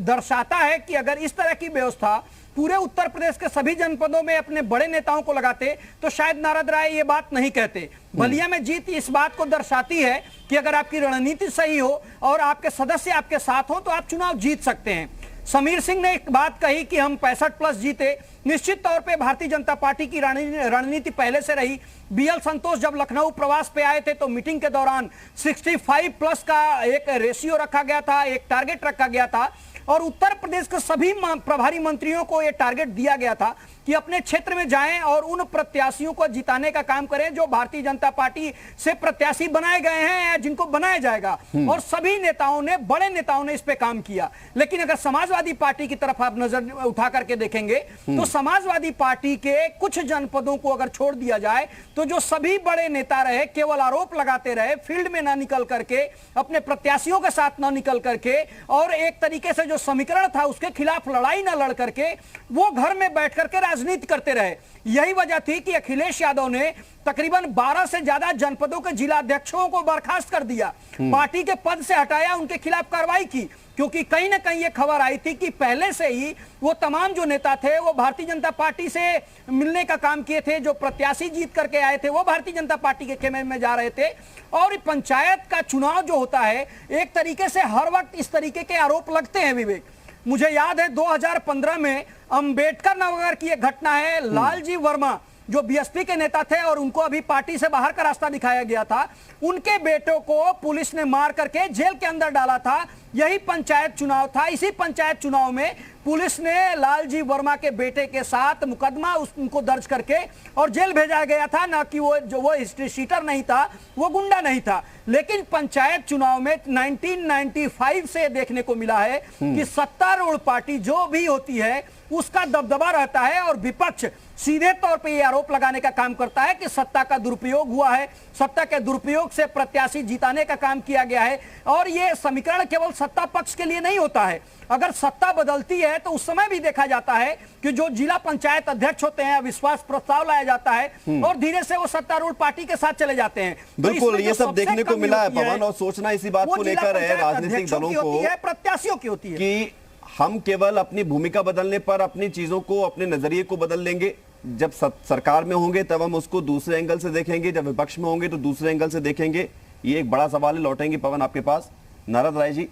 दर्शाता है कि अगर इस तरह की व्यवस्था पूरे उत्तर प्रदेश के सभी जनपदों में अपने बड़े नेताओं को लगाते तो शायद नारद राय ये बात नहीं कहते। बलिया में जीत इस बात को दर्शाती है कि अगर आपकी रणनीति सही हो और आपके सदस्य आपके साथ हो तो आप चुनाव जीत सकते हैं। समीर सिंह ने एक बात कही कि हम 65+ जीते। निश्चित तौर पे भारतीय जनता पार्टी की रणनीति पहले से रही। BL संतोष जब लखनऊ प्रवास पे आए थे तो मीटिंग के दौरान 65+ का एक रेशियो रखा गया था, एक टारगेट रखा गया था और उत्तर प्रदेश के सभी प्रभारी मंत्रियों को यह टारगेट दिया गया था कि अपने क्षेत्र में जाएं और उन प्रत्याशियों को जिताने का काम करें जो भारतीय जनता पार्टी से प्रत्याशी बनाए गए हैं या जिनको बनाया जाएगा। और सभी नेताओं ने, बड़े नेताओं ने इस पे काम किया। लेकिन अगर समाजवादी पार्टी की तरफ आप नजर उठा करके देखेंगे तो समाजवादी पार्टी के कुछ जनपदों को अगर छोड़ दिया जाए तो जो सभी बड़े नेता रहे केवल आरोप लगाते रहे, फील्ड में ना निकल करके, अपने प्रत्याशियों के साथ ना निकल करके और एक तरीके से जो समीकरण था उसके खिलाफ लड़ाई ना लड़ करके वो घर में बैठ करके राजनीति करते रहे। यही वजह थी कि अखिलेश यादव ने तकरीबन 12 से ज्यादा जनपदों के जिला अध्यक्षों को बर्खास्त कर दिया, पार्टी के पद से हटाया, उनके खिलाफ कार्रवाई की, क्योंकि कहीं ना कहीं ये खबर आई थी कि पहले से ही वो तमाम जो नेता थे वो भारतीय जनता पार्टी से मिलने का काम किए थे। जो प्रत्याशी जीत करके आए थे वो भारतीय जनता पार्टी के खेमे में जा रहे थे। और पंचायत का चुनाव जो होता है एक तरीके से हर वक्त इस तरीके के आरोप लगते हैं। विवेक, मुझे याद है 2015 में अंबेडकर नगर की एक घटना है। लालजी वर्मा जो बीएसपी के नेता थे और उनको अभी पार्टी से बाहर का रास्ता दिखाया गया था, उनके बेटों को पुलिस ने मार करके जेल के अंदर डाला था यही पंचायत चुनाव था। इसी पंचायत चुनाव में पुलिस ने लालजी वर्मा के बेटे के साथ मुकदमा उनको दर्ज करके और जेल भेजा गया था। ना कि वो हिस्ट्री शीटर नहीं था, वो गुंडा नहीं था। लेकिन पंचायत चुनाव में 1995 से देखने को मिला है कि सत्तारूढ़ पार्टी जो भी होती है उसका दबदबा रहता है और विपक्ष सीधे तौर पे ये आरोप लगाने का काम करता है कि सत्ता का दुरुपयोग हुआ है, सत्ता के दुरुपयोग से प्रत्याशी जिताने का काम किया गया है। और ये समीकरण केवल सत्ता पक्ष के लिए नहीं होता है। अगर सत्ता बदलती है तो उस समय भी देखा जाता है कि जो जिला पंचायत अध्यक्ष होते हैं अविश्वास प्रस्ताव लाया जाता है और धीरे से वो सत्तारूढ़ पार्टी के साथ चले जाते हैं। बिल्कुल, ये सब देखने को मिला है पवन, और सोचना इसी बात को लेकर है राजनीतिक दलों को, प्रत्याशियों की होती है कि हम केवल अपनी भूमिका बदलने पर अपनी चीजों को, अपने नजरिए को बदल लेंगे। जब सरकार में होंगे तब हम उसको दूसरे एंगल से देखेंगे, जब विपक्ष में होंगे तो दूसरे एंगल से देखेंगे। ये एक बड़ा सवाल है। लौटेंगे पवन आपके पास। नारद राय जी,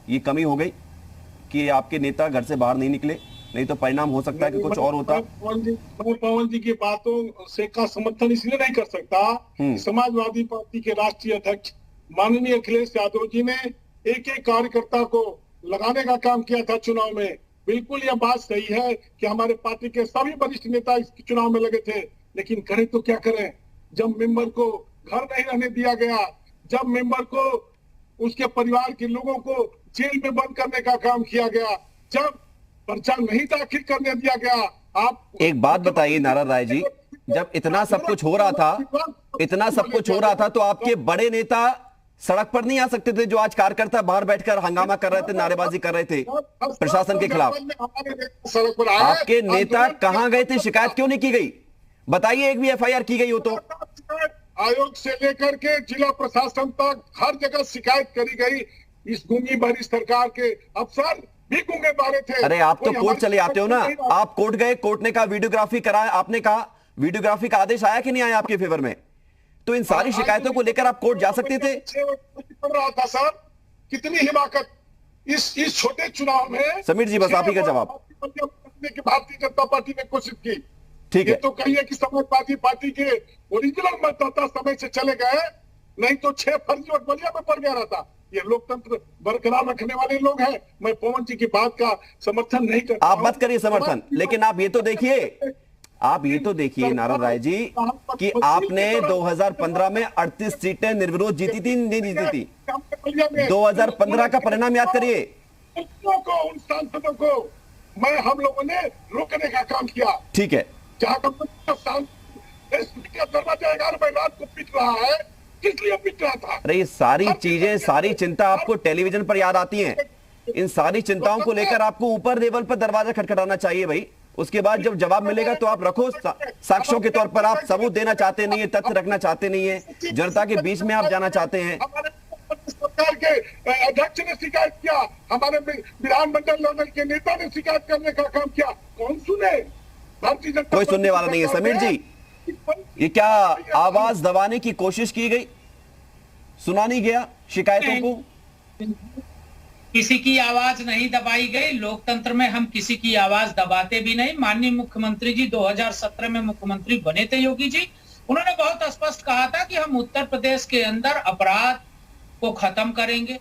ये कमी हो गई कि आपके नेता घर से बाहर नहीं निकले, नहीं तो परिणाम हो सकता है कि कुछ और होता। मैं पवन जी की बातों से का समर्थन इसलिए नहीं कर सकता। समाजवादी पार्टी के राष्ट्रीय अध्यक्ष माननीय अखिलेश यादव जी ने एक एक कार्यकर्ता को लगाने का काम किया था चुनाव में। बिल्कुल यह बात सही है कि हमारे पार्टी के सभी वरिष्ठ नेता इस चुनाव में लगे थे, लेकिन करें तो क्या करें। जब मेंबर को घर नहीं रहने दिया गया, जब मेंबर को उसके परिवार के लोगों को जेल में बंद करने का काम किया गया, जब पर्चा नहीं दाखिल करने दिया गया। आप एक बात बताइए नारद राय जी, जब इतना सब कुछ हो रहा था, इतना सब कुछ हो रहा था, तो आपके बड़े नेता सड़क पर नहीं आ सकते थे? जो आज कार्यकर्ता बाहर बैठकर हंगामा कर रहे थे, नारेबाजी कर रहे थे प्रशासन के खिलाफ, आपके नेता कहां गए थे? शिकायत क्यों नहीं की गई? बताइए, एक भी एफआईआर की गई हो तो। आयोग से लेकर के जिला प्रशासन तक हर जगह शिकायत करी गई। इस गूंगी भरी सरकार के अफसर भी गूंगे बारे थे। अरे आप तो कोर्ट चले आते हो ना, आप कोर्ट गए, कोर्ट ने कहा वीडियोग्राफी कराया, आपने कहा वीडियोग्राफी का आदेश आया कि नहीं आया आपके फेवर में? तो इन सारी शिकायतों को लेकर आप कोर्ट जा सकते थे। रहा था सर, कितनी हिमाकत इस छोटे चुनाव में। समीर जी, बस आप ही का जवाब। भारतीय जनता पार्टी ने कोशिश की, ठीक है, तो कहिए कि समाजवादी पार्टी के ओरिजिनल मतदाता समय से चले गए, नहीं तो 6 फर्जी वोट बलिया में पड़ गया रहता। ये लोकतंत्र बरकरार रखने वाले लोग हैं। मैं पवन जी की बात का समर्थन नहीं करता। आप मत करिए समर्थन, लेकिन आप ये तो देखिए, आप ये तो देखिए नारद राय जी कि आपने 2015 में 38 सीटें निर्विरोध जीती थी, नहीं जीती थी? 2015 का परिणाम याद करिए। उन सांसदों को हम लोगों ने रोकने का काम किया। ठीक है, दरवाजा 11 बजे रात को पिट रहा है, किस लिए पिट रहा था? अरे ये सारी चीजें, सारी चिंता आपको टेलीविजन पर याद आती हैं। इन सारी चिंताओं को लेकर आपको ऊपर लेवल पर दरवाजा खटखटाना चाहिए भाई। उसके बाद जब जवाब मिलेगा तो आप रखो। साक्ष्यों के तौर पर आप सबूत देना चाहते नहीं है, तथ्य रखना चाहते नहीं है, जनता के बीच में आप जाना चाहते हैं। सरकार के अध्यक्ष ने शिकायत किया, हमारे विधानमंडल लेवल के नेता ने शिकायत करने का काम किया, कौन सुने? भारतीय जनता कोई सुनने वाला नहीं है। समीर जी, ये क्या आवाज दबाने की कोशिश की गई? सुना नहीं गया शिकायतों को? किसी की आवाज नहीं दबाई गई। लोकतंत्र में हम किसी की आवाज दबाते भी नहीं। माननीय मुख्यमंत्री जी 2017 में मुख्यमंत्री बने थे, योगी जी, उन्होंने बहुत स्पष्ट कहा था कि हम उत्तर प्रदेश के अंदर अपराध को खत्म करेंगे,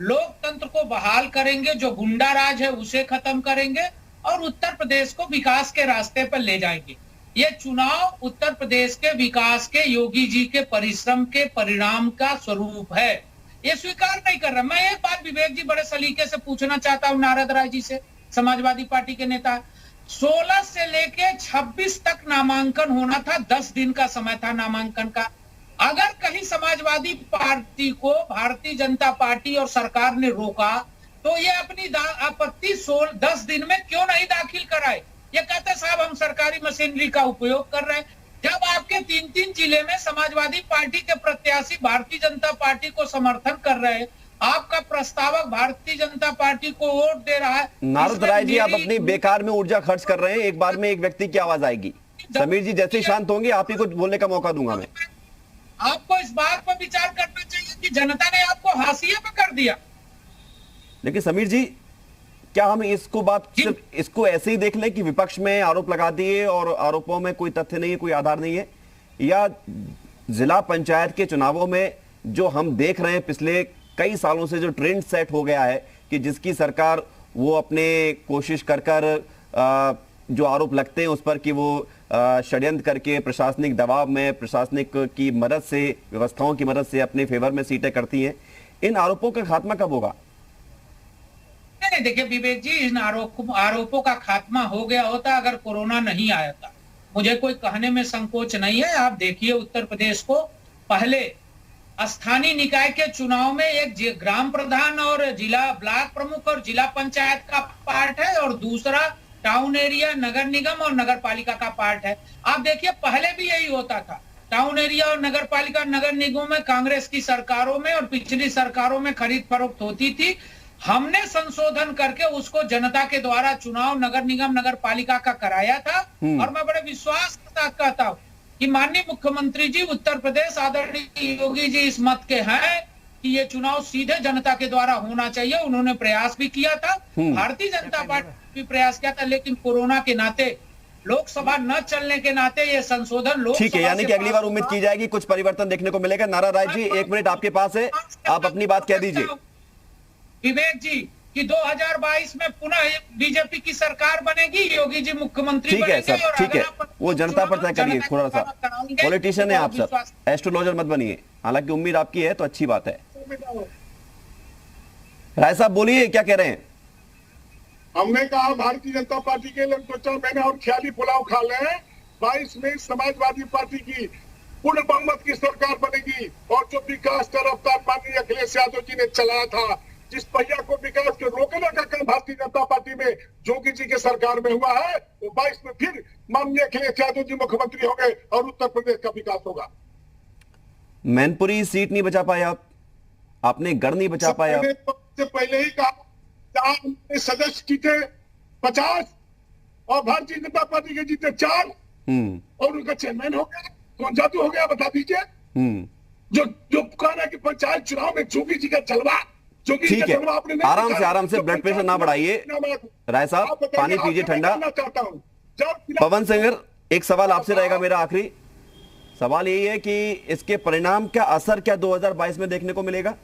लोकतंत्र को बहाल करेंगे, जो गुंडा राज है उसे खत्म करेंगे और उत्तर प्रदेश को विकास के रास्ते पर ले जाएंगे। ये चुनाव उत्तर प्रदेश के विकास के, योगी जी के परिश्रम के परिणाम का स्वरूप है। ये स्वीकार नहीं कर रहा। मैं एक बात विवेक जी बड़े सलीके से पूछना चाहता हूं नारद राय जी से, समाजवादी पार्टी के नेता। 16 से लेके 26 तक नामांकन होना था, 10 दिन का समय था नामांकन का। अगर कहीं समाजवादी पार्टी को भारतीय जनता पार्टी और सरकार ने रोका तो ये अपनी आपत्ति 10 दिन में क्यों नहीं दाखिल कराए? ये कहते साहब हम सरकारी मशीनरी का उपयोग कर रहे हैं। जब आपके 3-3 जिले में समाजवादी पार्टी के प्रत्याशी भारतीय जनता पार्टी को समर्थन कर रहे हैं, आपका प्रस्तावक भारतीय जनता पार्टी को वोट दे रहा है। नारद राय जी, आप अपनी बेकार में ऊर्जा खर्च कर रहे हैं। एक बार में एक व्यक्ति की आवाज आएगी। समीर जी जैसे शांत होंगे आप ही को बोलने का मौका दूंगा मैं। आपको इस बात पर विचार करना चाहिए कि जनता ने आपको हाशिए पे कर दिया। लेकिन समीर जी, क्या हम इसको सिर्फ इसको ऐसे ही देख लें कि विपक्ष में आरोप लगा दिए और आरोपों में कोई तथ्य नहीं है, कोई आधार नहीं है? या जिला पंचायत के चुनावों में जो हम देख रहे हैं पिछले कई सालों से जो ट्रेंड सेट हो गया है कि जिसकी सरकार वो अपने कोशिश कर जो आरोप लगते हैं उस पर कि वो षड्यंत्र करके प्रशासनिक दबाव में, प्रशासनिक की मदद से, व्यवस्थाओं की मदद से अपने फेवर में सीटें करती हैं, इन आरोपों का खात्मा कब होगा? नहीं, देखिए विवेक जी, इन आरोपों का खात्मा हो गया होता अगर कोरोना नहीं आया था। मुझे कोई कहने में संकोच नहीं है। आप देखिए उत्तर प्रदेश को पहले स्थानीय निकाय के चुनाव में एक ग्राम प्रधान और जिला ब्लॉक प्रमुख और जिला पंचायत का पार्ट है और दूसरा टाउन एरिया, नगर निगम और नगर पालिका का पार्ट है। आप देखिए पहले भी यही होता था। टाउन एरिया और नगर पालिका, नगर निगम में कांग्रेस की सरकारों में और पिछली सरकारों में खरीद फरोख्त होती थी। हमने संशोधन करके उसको जनता के द्वारा चुनाव नगर निगम, नगर पालिका का कराया था। और मैं बड़े विश्वास के साथ कहता हूं कि माननीय मुख्यमंत्री जी उत्तर प्रदेश आदरणीय योगी जी इस मत के हैं कि ये चुनाव सीधे जनता के द्वारा होना चाहिए। उन्होंने प्रयास भी किया था, भारतीय जनता पार्टी भी प्रयास किया था, लेकिन कोरोना के नाते, लोकसभा न चलने के नाते ये संशोधन ठीक है, यानी कि अगली बार उम्मीद की जाएगी कुछ परिवर्तन देखने को मिलेगा। नारा राय जी, 1 मिनट आपके पास है, आप अपनी बात कह दीजिए। विवेक जी कि 2022 में पुनः बीजेपी की सरकार बनेगी, योगी जी मुख्यमंत्री ठीक है बनेंगे। सर, ठीक है, वो जनता पर तय करिए। थोड़ा सा पॉलिटिशियन है आप सर, एस्ट्रोलॉजर मत बनिए। हालांकि उम्मीद आपकी है तो अच्छी बात है। राय साहब बोलिए, क्या कह रहे हैं? हमने कहा भारतीय जनता पार्टी के लोग 2-4 महीने और ख्याली पुलाव खा ले। 22 में समाजवादी पार्टी की पूर्ण बहुमत की सरकार बनेगी और जो विकास का रफ्तार माननीय अखिलेश यादव जी ने चलाया था, जिस पहिया को विकास के रोकने का काम भारतीय जनता पार्टी में योगी जी के सरकार में हुआ है, तो 22 में फिर माननीय अखिलेश यादव जी मुख्यमंत्री होंगे और उत्तर प्रदेश का विकास होगा। मैनपुरी सीट नहीं बचा पाए आप, आपने गढ़ नहीं बचा पाया। से पहले ही कहा, 4 सदस्य जीते 50 और भारतीय जनता पार्टी के जीते 4 और उनका चेयरमैन हो गया। कौन जादू हो गया बता दीजिए? जो कहना कि पंचायत चुनाव में जोगी जी का जलवा, ठीक है, आराम से ब्लड प्रेशर ना बढ़ाइए। राय साहब पानी पीजिए ठंडा। पवन सिंगर, एक सवाल आपसे रहेगा मेरा आखिरी सवाल यही है कि इसके परिणाम क्या, असर क्या 2022 में देखने को मिलेगा?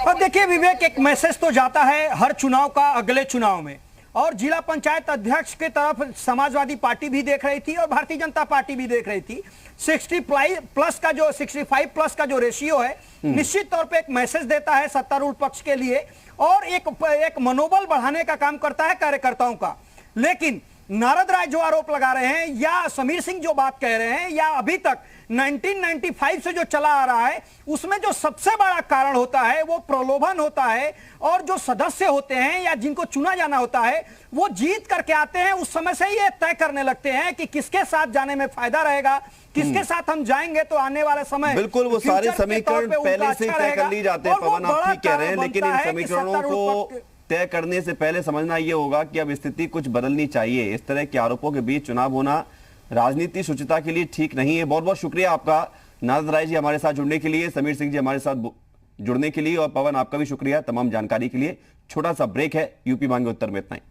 अब देखिए विवेक, एक मैसेज तो जाता है हर चुनाव का अगले चुनाव में, और जिला पंचायत अध्यक्ष के तरफ समाजवादी पार्टी भी देख रही थी और भारतीय जनता पार्टी भी देख रही थी। 65 प्लस का जो रेशियो है निश्चित तौर पे एक मैसेज देता है सत्तारूढ़ पक्ष के लिए और एक मनोबल बढ़ाने का काम करता है कार्यकर्ताओं का। लेकिन नारद राय जो आरोप लगा रहे हैं या समीर सिंह जो बात कह रहे हैं या अभी तक 1995 से जो चला आ रहा है, उसमें जो सबसे बड़ा कारण होता है वो प्रलोभन होता है। और जो सदस्य होते हैं या जिनको चुना जाना होता है वो जीत करके आते हैं, उस समय से ये तय करने लगते हैं कि किसके साथ जाने में फायदा रहेगा, किसके साथ हम जाएंगे तो आने वाला समय बिल्कुल वो सारे समीकरण पहले से तय कर लिए जाते हैं। पवन आप ठीक कह रहे हैं, लेकिन इन समीकरणों को तय करने से पहले समझना यह होगा कि अब स्थिति कुछ बदलनी चाहिए। इस तरह के आरोपों के बीच चुनाव होना राजनीति शुचिता के लिए ठीक नहीं है। बहुत बहुत शुक्रिया आपका नारद राय जी हमारे साथ जुड़ने के लिए, समीर सिंह जी हमारे साथ जुड़ने के लिए, और पवन आपका भी शुक्रिया तमाम जानकारी के लिए। छोटा सा ब्रेक है, यूपी मांगे उत्तर में इतना ही।